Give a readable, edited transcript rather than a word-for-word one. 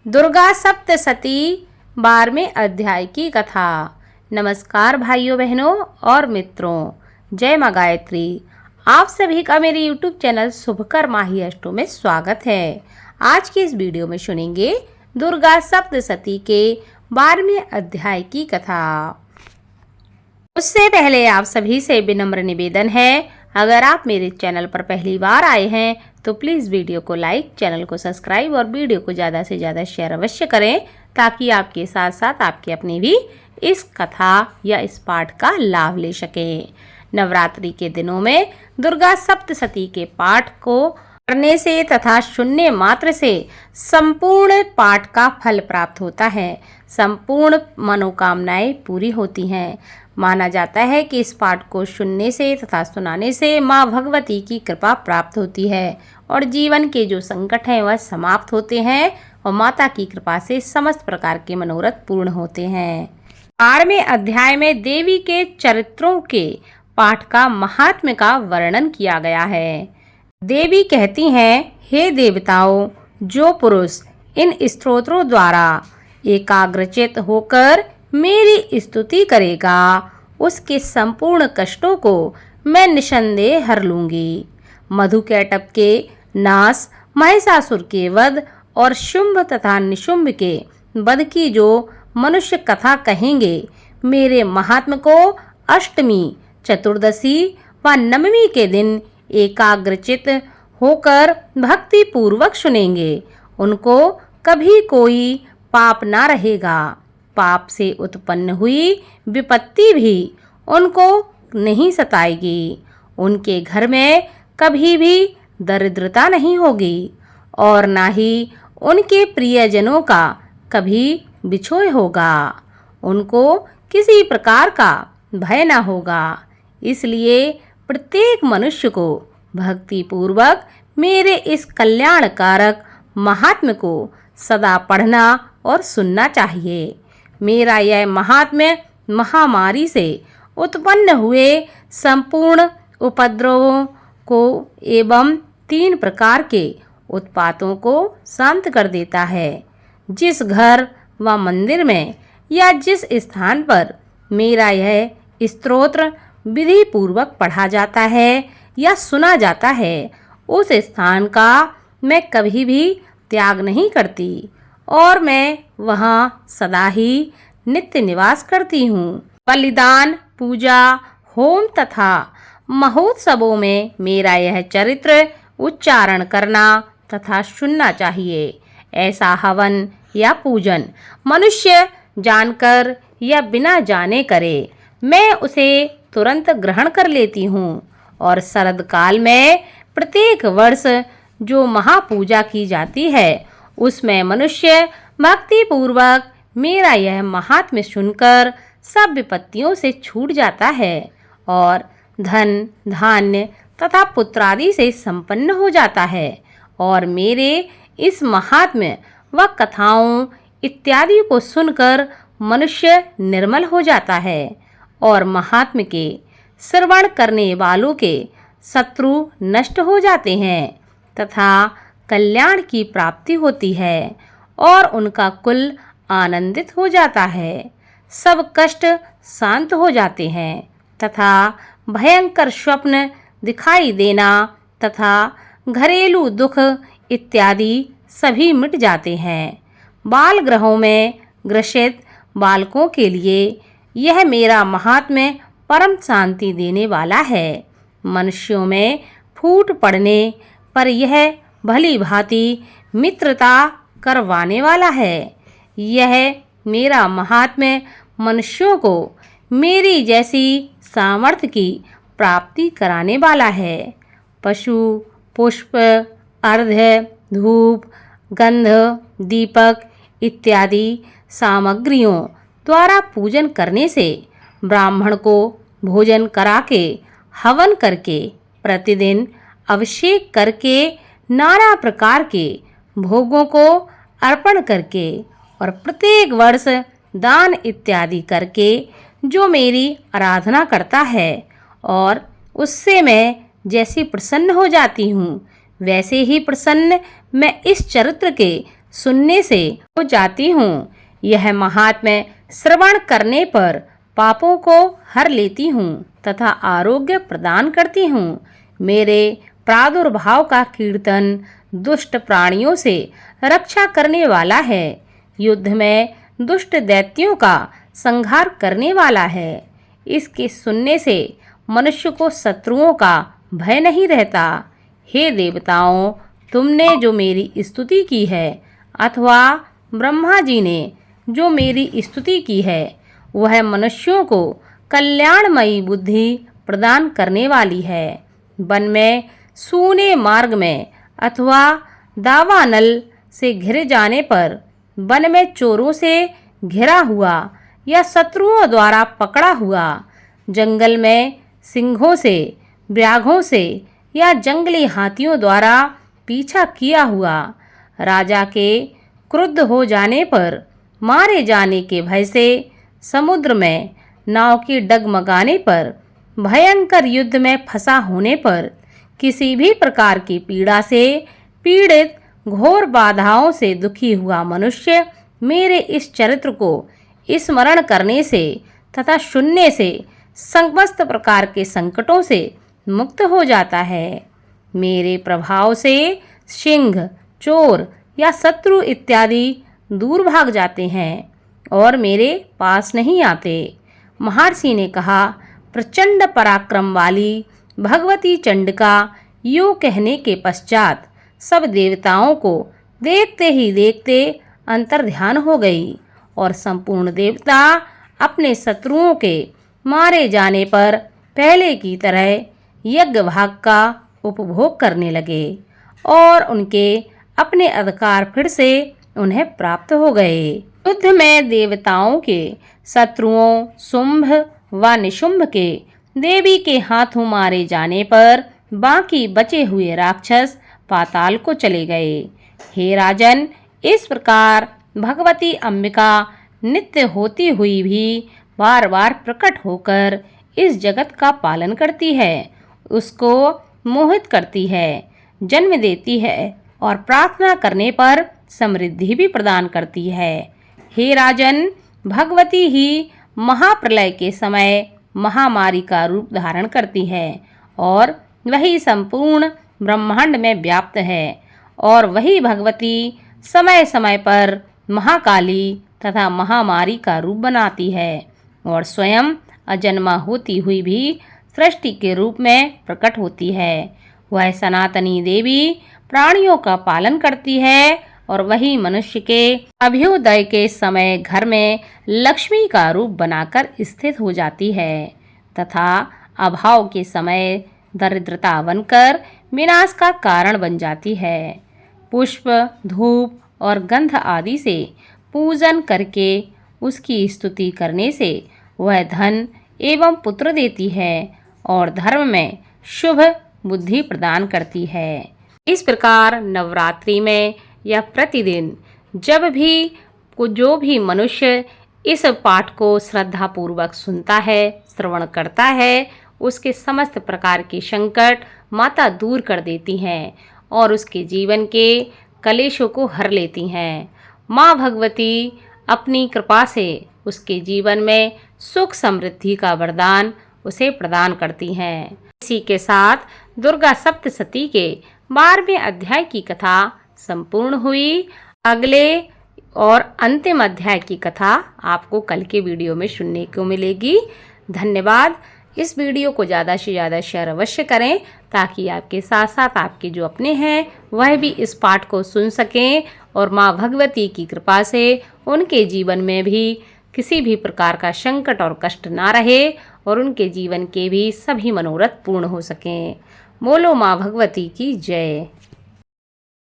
दुर्गा सप्तशती 12वें अध्याय की कथा। नमस्कार भाइयों बहनों और मित्रों, जय माँ गायत्री। आप सभी का मेरे YouTube चैनल शुभकर माही अष्टों में स्वागत है। आज की इस वीडियो में सुनेंगे दुर्गा सप्तशती के 12वें अध्याय की कथा। उससे पहले आप सभी से विनम्र निवेदन है, अगर आप मेरे चैनल पर पहली बार आए हैं तो प्लीज़ वीडियो को लाइक, चैनल को सब्सक्राइब और वीडियो को ज़्यादा से ज़्यादा शेयर अवश्य करें, ताकि आपके साथ साथ आपके अपने भी इस कथा या इस पाठ का लाभ ले सकें। नवरात्रि के दिनों में दुर्गा सप्तशती के पाठ को करने से तथा सुनने मात्र से संपूर्ण पाठ का फल प्राप्त होता है, संपूर्ण मनोकामनाएं पूरी होती हैं। माना जाता है कि इस पाठ को सुनने से तथा सुनाने से माँ भगवती की कृपा प्राप्त होती है और जीवन के जो संकट हैं वह समाप्त होते हैं और माता की कृपा से समस्त प्रकार के मनोरथ पूर्ण होते हैं। 12वें अध्याय में देवी के चरित्रों के पाठ का महात्म्य का वर्णन किया गया है। देवी कहती हैं, हे देवताओं, जो पुरुष इन स्तोत्रों द्वारा एकाग्रचित होकर मेरी स्तुति करेगा, उसके संपूर्ण कष्टों को मैं निसंदेह हर लूंगी। मधुकैटभ के नाश, महिषासुर के वध और शुंभ तथा निशुंभ के वध की जो मनुष्य कथा कहेंगे, मेरे महात्म को अष्टमी, चतुर्दशी व नवमी के दिन एकाग्रचित होकर भक्ति पूर्वक सुनेंगे, उनको कभी कोई पाप ना रहेगा। पाप से उत्पन्न हुई विपत्ति भी उनको नहीं सताएगी। उनके घर में कभी भी दरिद्रता नहीं होगी और ना ही उनके प्रियजनों का कभी बिछोह होगा। उनको किसी प्रकार का भय ना होगा। इसलिए प्रत्येक मनुष्य को भक्ति पूर्वक मेरे इस कल्याणकारक महात्म्य को सदा पढ़ना और सुनना चाहिए। मेरा यह महात्म्य महामारी से उत्पन्न हुए संपूर्ण उपद्रवों को एवं 3 प्रकार के उत्पातों को शांत कर देता है। जिस घर व मंदिर में या जिस स्थान पर मेरा यह स्तोत्र विधि पूर्वक पढ़ा जाता है या सुना जाता है, उस स्थान का मैं कभी भी त्याग नहीं करती और मैं वहाँ सदा ही नित्य निवास करती हूँ। बलिदान, पूजा, होम तथा महोत्सवों में मेरा यह चरित्र उच्चारण करना तथा सुनना चाहिए। ऐसा हवन या पूजन मनुष्य जानकर या बिना जाने करे, मैं उसे तुरंत ग्रहण कर लेती हूँ और शरद काल में प्रत्येक वर्ष जो महापूजा की जाती है, उसमें मनुष्य भक्ति पूर्वक मेरा यह महात्म्य सुनकर सब विपत्तियों से छूट जाता है और धन, धान्य तथा पुत्र आदि से संपन्न हो जाता है और मेरे इस महात्म्य व कथाओं इत्यादि को सुनकर मनुष्य निर्मल हो जाता है और महात्म्य के श्रवण करने वालों के शत्रु नष्ट हो जाते हैं तथा कल्याण की प्राप्ति होती है और उनका कुल आनंदित हो जाता है। सब कष्ट शांत हो जाते हैं तथा भयंकर स्वप्न दिखाई देना तथा घरेलू दुख इत्यादि सभी मिट जाते हैं। बाल गृहों में ग्रसित बालकों के लिए यह मेरा महात्म्य परम शांति देने वाला है। मनुष्यों में फूट पड़ने पर यह भली भांति मित्रता करवाने वाला है। यह मेरा महात्म्य मनुष्यों को मेरी जैसी सामर्थ्य की प्राप्ति कराने वाला है। पशु, पुष्प, अर्घ्य, धूप, गंध, दीपक इत्यादि सामग्रियों द्वारा पूजन करने से, ब्राह्मण को भोजन करा के, हवन करके, प्रतिदिन अभिषेक करके, नाना प्रकार के भोगों को अर्पण करके और प्रत्येक वर्ष दान इत्यादि करके जो मेरी आराधना करता है और उससे मैं जैसी प्रसन्न हो जाती हूँ, वैसे ही प्रसन्न मैं इस चरित्र के सुनने से हो जाती हूँ। यह महात्म्य श्रवण करने पर पापों को हर लेती हूँ तथा आरोग्य प्रदान करती हूँ। मेरे प्रादुर्भाव का कीर्तन दुष्ट प्राणियों से रक्षा करने वाला है। युद्ध में दुष्ट दैत्यों का संहार करने वाला है। इसके सुनने से मनुष्य को शत्रुओं का भय नहीं रहता। हे देवताओं, तुमने जो मेरी स्तुति की है अथवा ब्रह्मा जी ने जो मेरी स्तुति की है, वह मनुष्यों को कल्याणमयी बुद्धि प्रदान करने वाली है। वन में सूने मार्ग में अथवा दावानल से घिरे जाने पर, वन में चोरों से घिरा हुआ या शत्रुओं द्वारा पकड़ा हुआ, जंगल में सिंहों से, व्याघ्रों से या जंगली हाथियों द्वारा पीछा किया हुआ, राजा के क्रुद्ध हो जाने पर, मारे जाने के भय से, समुद्र में नाव के डगमगाने पर, भयंकर युद्ध में फंसा होने पर, किसी भी प्रकार की पीड़ा से पीड़ित, घोर बाधाओं से दुखी हुआ मनुष्य मेरे इस चरित्र को स्मरण करने से तथा सुनने से समस्त प्रकार के संकटों से मुक्त हो जाता है। मेरे प्रभाव से सिंह, चोर या शत्रु इत्यादि दूर भाग जाते हैं और मेरे पास नहीं आते। महर्षि ने कहा, प्रचंड पराक्रम वाली भगवती चंडिका यूँ कहने के पश्चात सब देवताओं को देखते ही देखते अंतर्ध्यान हो गई और संपूर्ण देवता अपने शत्रुओं के मारे जाने पर पहले की तरह यज्ञ भाग का उपभोग करने लगे और उनके अपने अधिकार फिर से उन्हें प्राप्त हो गए। युद्ध में देवताओं के शत्रुओं शुंभ व निशुंभ के देवी के हाथों मारे जाने पर बाकी बचे हुए राक्षस पाताल को चले गए। हे राजन, इस प्रकार भगवती अंबिका नित्य होती हुई भी बार बार प्रकट होकर इस जगत का पालन करती है, उसको मोहित करती है, जन्म देती है और प्रार्थना करने पर समृद्धि भी प्रदान करती है। हे राजन, भगवती ही महाप्रलय के समय महामारी का रूप धारण करती है और वही संपूर्ण ब्रह्मांड में व्याप्त है और वही भगवती समय समय पर महाकाली तथा महामारी का रूप बनाती है और स्वयं अजन्मा होती हुई भी सृष्टि के रूप में प्रकट होती है। वह सनातनी देवी प्राणियों का पालन करती है और वही मनुष्य के अभ्युदय के समय घर में लक्ष्मी का रूप बनाकर स्थित हो जाती है तथा अभाव के समय दरिद्रता बनकर विनाश का कारण बन जाती है। पुष्प, धूप और गंध आदि से पूजन करके उसकी स्तुति करने से वह धन एवं पुत्र देती है और धर्म में शुभ बुद्धि प्रदान करती है। इस प्रकार नवरात्रि में या प्रतिदिन जब भी जो भी मनुष्य इस पाठ को श्रद्धापूर्वक सुनता है, श्रवण करता है, उसके समस्त प्रकार के संकट माता दूर कर देती हैं और उसके जीवन के कलेशों को हर लेती हैं। माँ भगवती अपनी कृपा से उसके जीवन में सुख समृद्धि का वरदान उसे प्रदान करती हैं। इसी के साथ दुर्गा सप्तशती के 12वें अध्याय की कथा संपूर्ण हुई। अगले और अंतिम अध्याय की कथा आपको कल के वीडियो में सुनने को मिलेगी। धन्यवाद। इस वीडियो को ज़्यादा से ज़्यादा शेयर अवश्य करें ताकि आपके साथ साथ आपके जो अपने हैं वह भी इस पाठ को सुन सकें और माँ भगवती की कृपा से उनके जीवन में भी किसी भी प्रकार का संकट और कष्ट ना रहे और उनके जीवन के भी सभी मनोरथ पूर्ण हो सकें। बोलो माँ भगवती की जय।